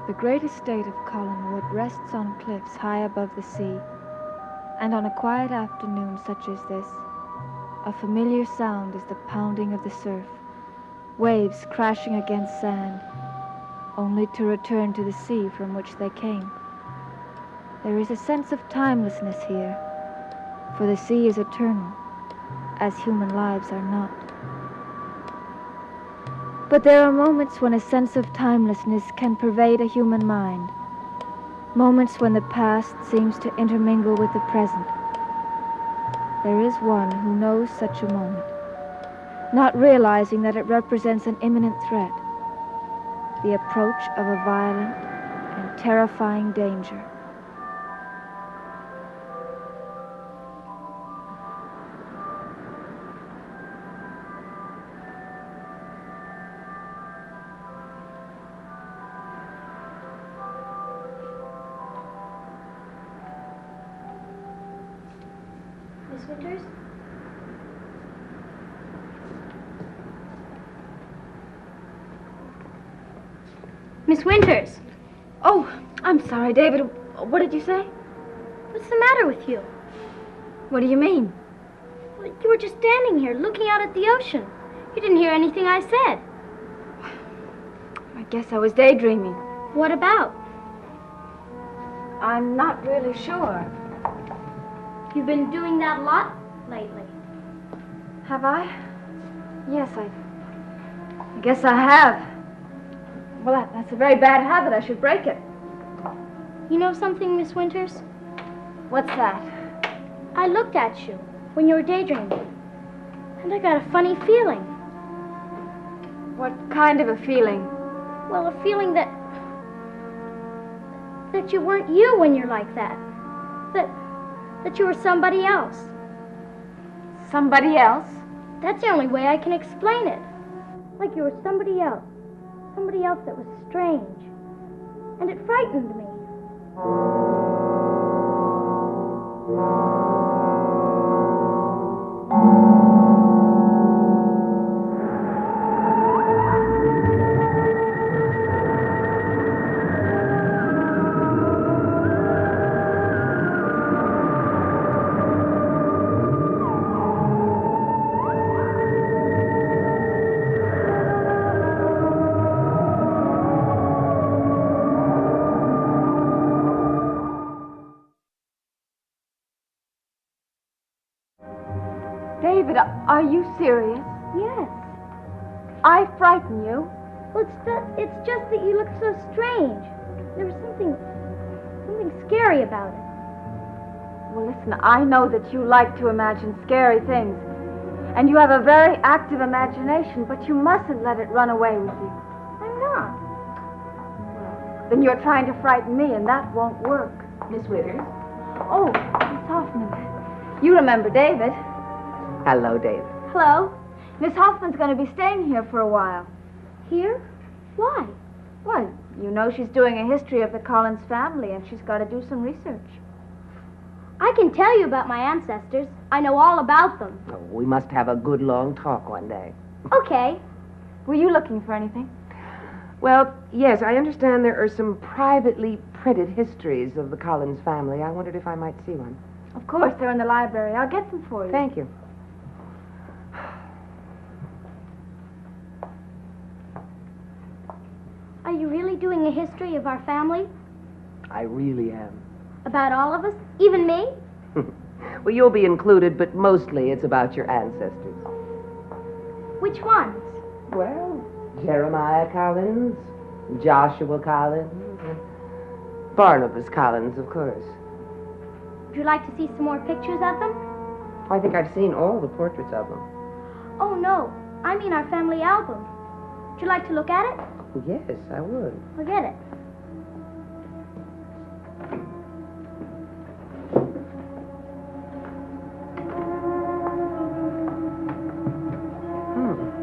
The great estate of Collinwood rests on cliffs high above the sea, and on a quiet afternoon such as this, a familiar sound is the pounding of the surf, waves crashing against sand, only to return to the sea from which they came. There is a sense of timelessness here, for the sea is eternal, as human lives are not. But there are moments when a sense of timelessness can pervade a human mind, moments when the past seems to intermingle with the present. There is one who knows such a moment, not realizing that it represents an imminent threat, the approach of a violent and terrifying danger. Miss Winters? Miss Winters! Oh, I'm sorry, David. What did you say? What's the matter with you? What do you mean? Well, you were just standing here looking out at the ocean. You didn't hear anything I said. I guess I was daydreaming. What about? I'm not really sure. You've been doing that a lot lately. Have I? Yes, I guess I have. Well, that's a very bad habit. I should break it. You know something, Miss Winters? What's that? I looked at you when you were daydreaming, and I got a funny feeling. What kind of a feeling? Well, a feeling that you weren't you when you're like that. That you were somebody else. Somebody else? That's the only way I can explain it. Like you were somebody else. Somebody else that was strange. And it frightened me. David, are you serious? Yes. I frighten you? Well, it's just that you look so strange. There was something scary about it. Well, listen, I know that you like to imagine scary things, and you have a very active imagination, but you mustn't let it run away with you. I'm not. Then you're trying to frighten me, and that won't work. Miss Winters? Oh, Miss Hoffman. You remember David. Hello, David. Hello? Miss Hoffman's going to be staying here for a while. Here? Why? Well, you know she's doing a history of the Collins family, and she's got to do some research. I can tell you about my ancestors. I know all about them. Oh, we must have a good long talk one day. Okay. Were you looking for anything? Well, yes, I understand there are some privately printed histories of the Collins family. I wondered if I might see one. Of course, they're in the library. I'll get them for you. Thank you. Are you really doing a history of our family? I really am. About all of us? Even me? Well, you'll be included, but mostly it's about your ancestors. Which ones? Well, Jeremiah Collins, Joshua Collins, and Barnabas Collins, of course. Would you like to see some more pictures of them? I think I've seen all the portraits of them. Oh, no. I mean our family album. Would you like to look at it? Oh, yes, I would. I'll get it.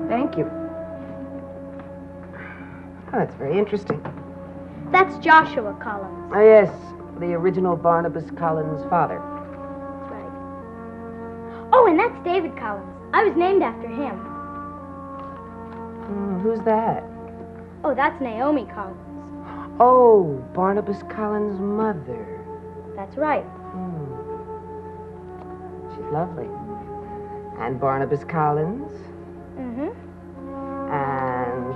Thank you. Oh, that's very interesting. That's Joshua Collins. Oh, yes, the original Barnabas Collins' father. That's right. Oh, and that's David Collins. I was named after him. Who's that? Oh, that's Naomi Collins. Oh, Barnabas Collins' mother. That's right. She's lovely. And Barnabas Collins. Mm-hmm. And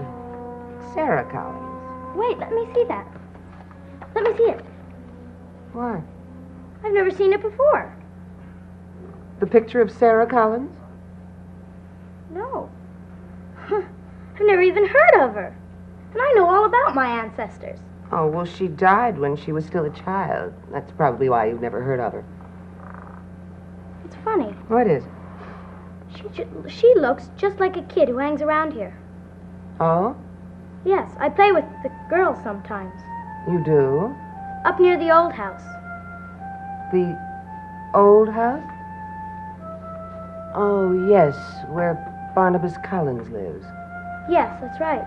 Sarah Collins. Wait, let me see that. Let me see it. What? I've never seen it before. The picture of Sarah Collins? No. I've never even heard of her. And I know all about my ancestors. Oh, well, she died when she was still a child. That's probably why you've never heard of her. It's funny. What is? She looks just like a kid who hangs around here. Oh? Yes, I play with the girls sometimes. You do? Up near the old house. The old house? Oh, yes, where Barnabas Collins lives. Yes, that's right.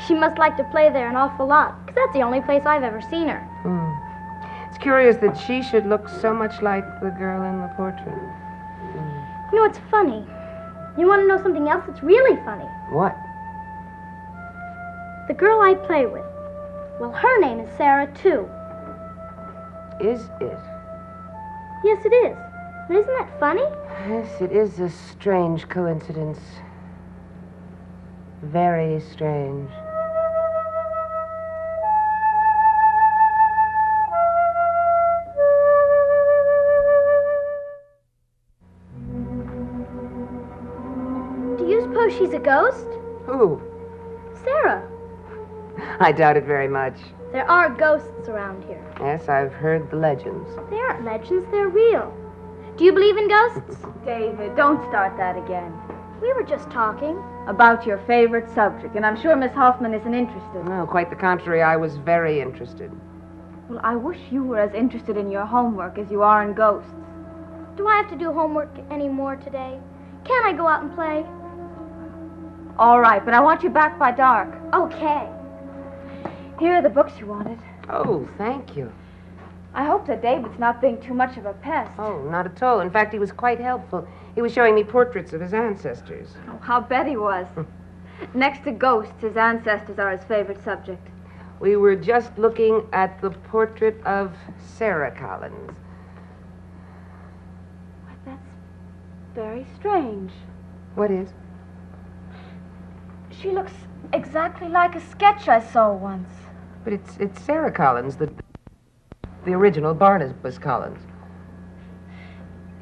She must like to play there an awful lot, because that's the only place I've ever seen her. It's curious that she should look so much like the girl in the portrait. You know, it's funny. You want to know something else that's really funny? What? The girl I play with. Well, her name is Sarah, too. Is it? Yes, it is. And isn't that funny? Yes, it is a strange coincidence. Very strange. Do you suppose she's a ghost? Who? Sarah. I doubt it very much. There are ghosts around here. Yes, I've heard the legends. They aren't legends, they're real. Do you believe in ghosts? David, don't start that again. We were just talking. About your favorite subject, and I'm sure Miss Hoffman isn't interested. No, quite the contrary. I was very interested. Well, I wish you were as interested in your homework as you are in ghosts. Do I have to do homework anymore today? Can't I go out and play? All right, but I want you back by dark. Okay. Here are the books you wanted. Oh, thank you. I hope that David's not being too much of a pest. Oh, not at all. In fact, he was quite helpful. He was showing me portraits of his ancestors. Oh, I'll bet he was. Next to ghosts, his ancestors are his favorite subject. We were just looking at the portrait of Sarah Collins. Why, that's very strange. What is? She looks exactly like a sketch I saw once. But it's Sarah Collins, the original Barnabas Collins.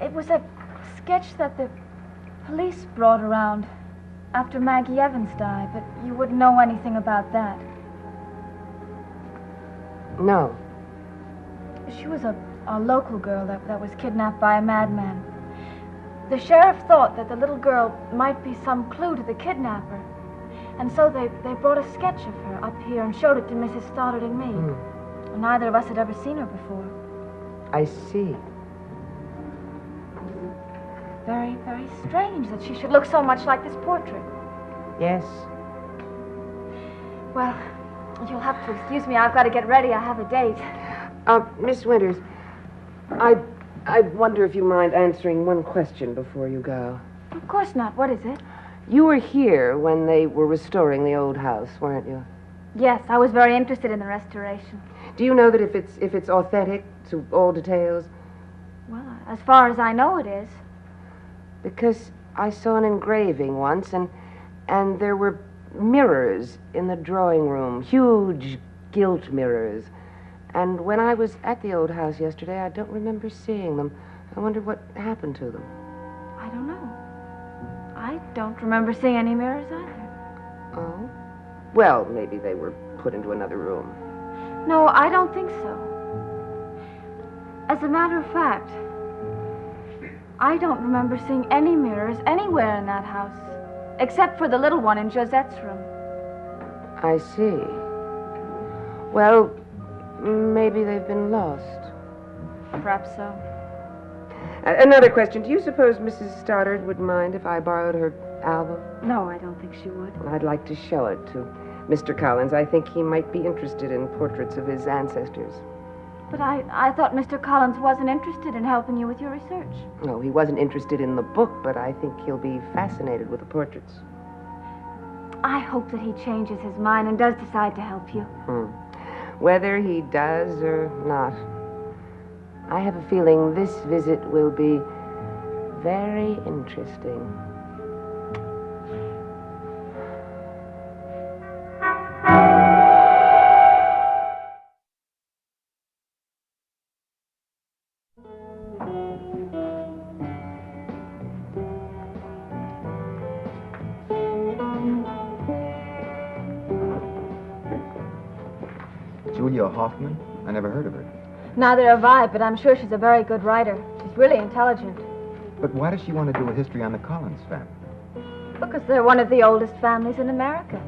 It was a sketch that the police brought around after Maggie Evans died, but you wouldn't know anything about that. No. She was a local girl that was kidnapped by a madman. The sheriff thought that the little girl might be some clue to the kidnapper, and so they brought a sketch of her up here and showed it to Mrs. Stoddard and me. Neither of us had ever seen her before. I see. Very, very strange that she should look so much like this portrait. Yes. Well, you'll have to excuse me. I've got to get ready. I have a date. Miss Winters, I wonder if you mind answering one question before you go. Of course not. What is it? You were here when they were restoring the old house, weren't you? Yes, I was very interested in the restoration. Do you know that if it's authentic to all details? Well, as far as I know, it is. Because I saw an engraving once, and there were mirrors in the drawing room, huge gilt mirrors. And when I was at the old house yesterday, I don't remember seeing them. I wonder what happened to them. I don't know. I don't remember seeing any mirrors either. Oh? Well, maybe they were put into another room. No, I don't think so. As a matter of fact, I don't remember seeing any mirrors anywhere in that house, except for the little one in Josette's room. I see. Well, maybe they've been lost. Perhaps so. Another question. Do you suppose Mrs. Stoddard would mind if I borrowed her album? No, I don't think she would. Well, I'd like to show it to Mr. Collins. I think he might be interested in portraits of his ancestors. But I thought Mr. Collins wasn't interested in helping you with your research. No, he wasn't interested in the book, but I think he'll be fascinated with the portraits. I hope that he changes his mind and does decide to help you. whether he does or not. I have a feeling this visit will be very interesting. Julia Hoffman? I never heard of her. Neither have I, but I'm sure she's a very good writer. She's really intelligent. But why does she want to do a history on the Collins family? Because they're one of the oldest families in America.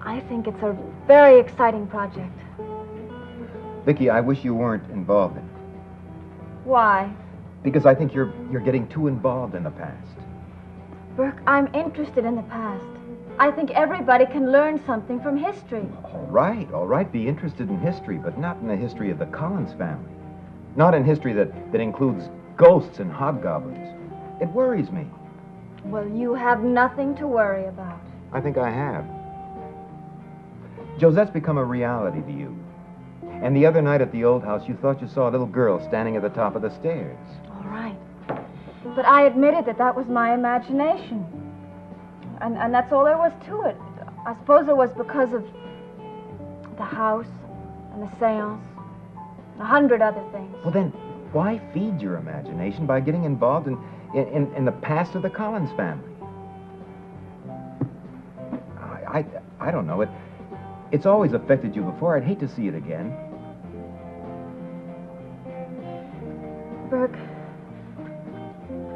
I think it's a very exciting project. Vicky, I wish you weren't involved in it. Why? Because I think you're getting too involved in the past. Burke, I'm interested in the past. I think everybody can learn something from history. All right. Be interested in history, but not in the history of the Collins family. Not in history that includes ghosts and hobgoblins. It worries me. Well, you have nothing to worry about. I think I have. Josette's become a reality to you. And the other night at the old house, you thought you saw a little girl standing at the top of the stairs. All right. But I admitted that was my imagination. And that's all there was to it. I suppose it was because of the house and the seance, 100 other things. Well, then, why feed your imagination by getting involved in the past of the Collins family? I don't know. It's always affected you before. I'd hate to see it again. Burke,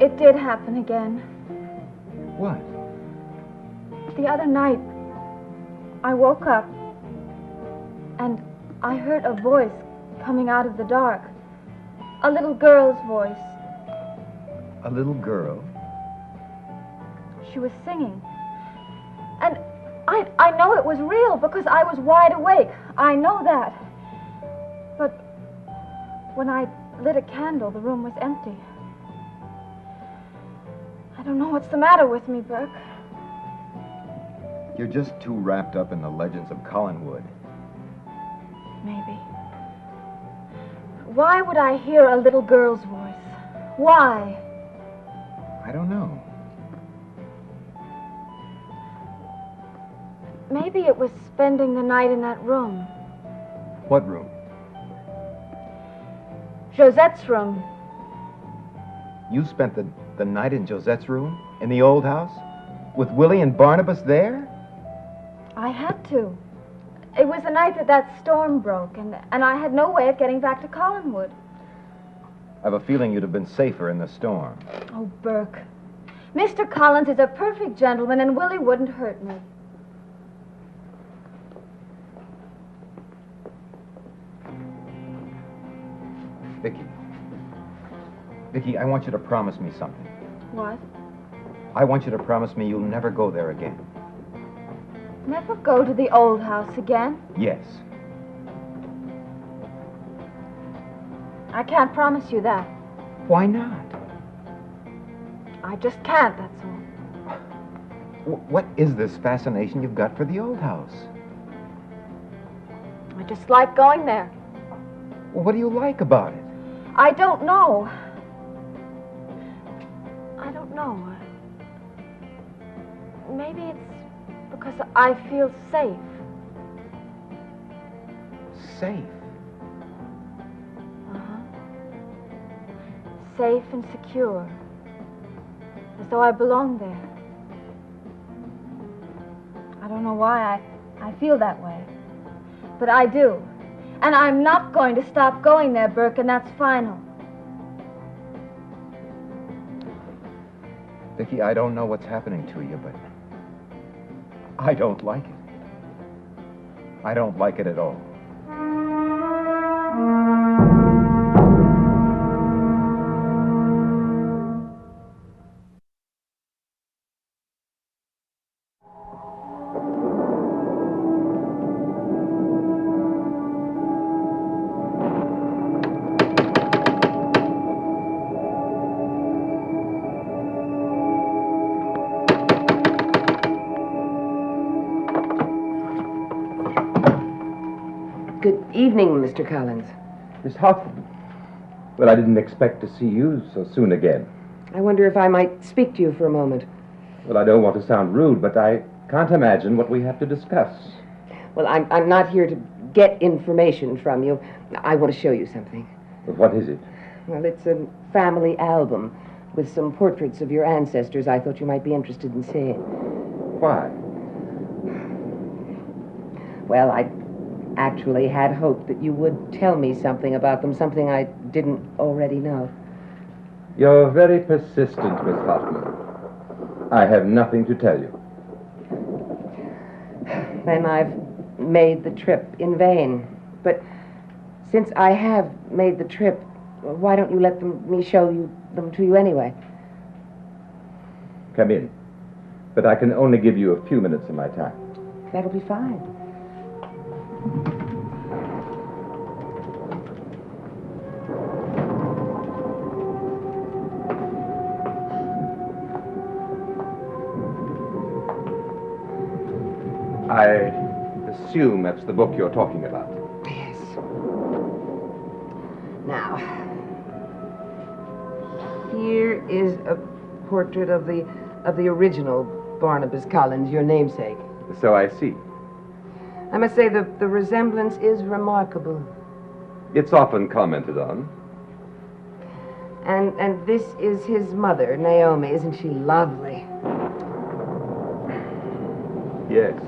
it did happen again. What? The other night, I woke up and I heard a voice coming out of the dark. A little girl's voice. A little girl? She was singing. And I know it was real because I was wide awake. I know that. But when I lit a candle, the room was empty. I don't know what's the matter with me, Burke. You're just too wrapped up in the legends of Collinwood. Maybe. Why would I hear a little girl's voice? Why? I don't know. Maybe it was spending the night in that room. What room? Josette's room. You spent the night in Josette's room? In the old house? With Willie and Barnabas there? I had to. It was the night that storm broke, and I had no way of getting back to Collinwood. I have a feeling you'd have been safer in the storm. Oh, Burke. Mr. Collins is a perfect gentleman, and Willie wouldn't hurt me. Vicky, I want you to promise me something. What? I want you to promise me you'll never go there again. Never go to the old house again? Yes. I can't promise you that. Why not? I just can't, that's all. What is this fascination you've got for the old house? I just like going there. Well, what do you like about it? I don't know. I don't know. Maybe it's because I feel safe. Safe? Uh-huh. Safe and secure. As though I belong there. I don't know why I feel that way. But I do. And I'm not going to stop going there, Burke, and that's final. Vicky, I don't know what's happening to you, but I don't like it. I don't like it at all. Good evening, Mr. Collins. Miss Hoffman. Well, I didn't expect to see you so soon again. I wonder if I might speak to you for a moment. Well, I don't want to sound rude, but I can't imagine what we have to discuss. Well, I'm not here to get information from you. I want to show you something. But what is it? Well, it's a family album with some portraits of your ancestors I thought you might be interested in seeing. Why? Well, I actually had hoped that you would tell me something about them, something I didn't already know. You're very persistent, Miss Hoffman. I have nothing to tell you. Then I've made the trip in vain. But since I have made the trip, why don't you let me show them to you anyway? Come in. But I can only give you a few minutes of my time. That'll be fine. I assume that's the book you're talking about. Yes. Now, here is a portrait of the original Barnabas Collins, your namesake. So I see. I must say the resemblance is remarkable. It's often commented on. And this is his mother, Naomi. Isn't she lovely? Yes.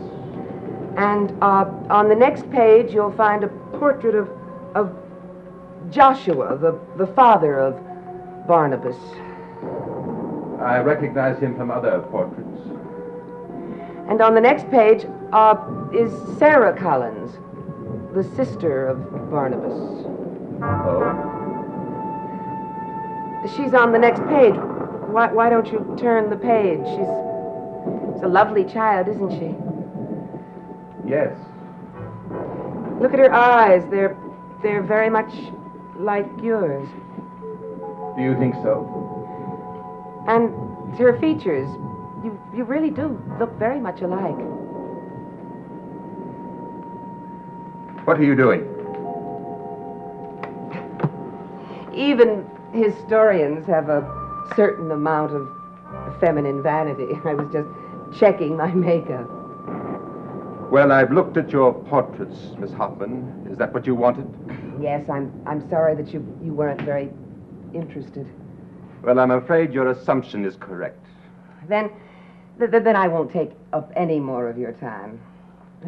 And on the next page, you'll find a portrait of Joshua, the father of Barnabas. I recognize him from other portraits. And on the next page is Sarah Collins, the sister of Barnabas. Oh? She's on the next page. Why don't you turn the page? She's a lovely child, isn't she? Yes. Look at her eyes. They're very much like yours. Do you think so? And her features, you really do look very much alike. What are you doing? Even historians have a certain amount of feminine vanity. I was just checking my makeup. Well, I've looked at your portraits, Miss Hoffman. Is that what you wanted? Yes, I'm sorry that you weren't very interested. Well, I'm afraid your assumption is correct. Then I won't take up any more of your time.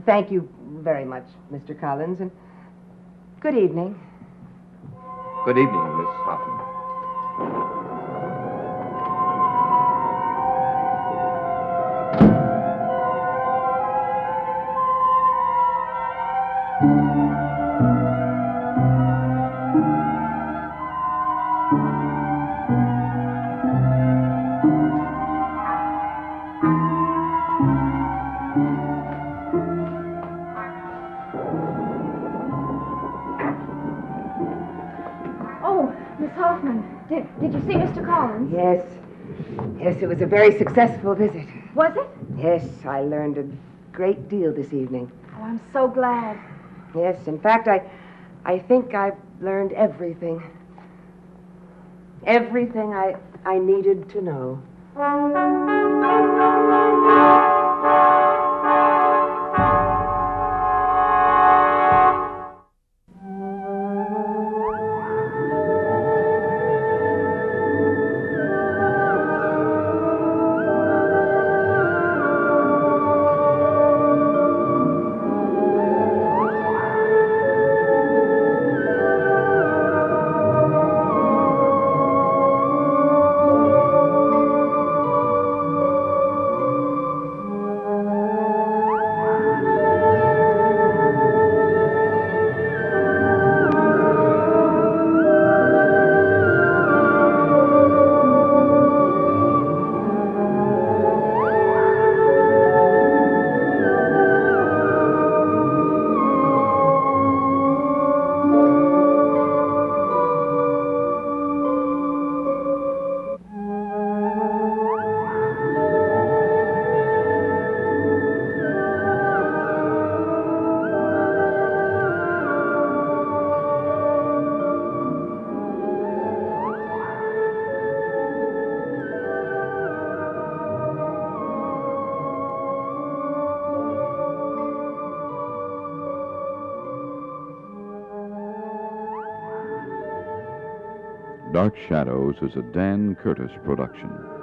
Thank you very much, Mr. Collins, and good evening. Good evening, Miss Hoffman. Did you see Mr. Collins? Yes. Yes, it was a very successful visit. Was it? Yes, I learned a great deal this evening. Oh, I'm so glad. Yes, in fact, I think I've learned everything. Everything I needed to know. Dark Shadows is a Dan Curtis production.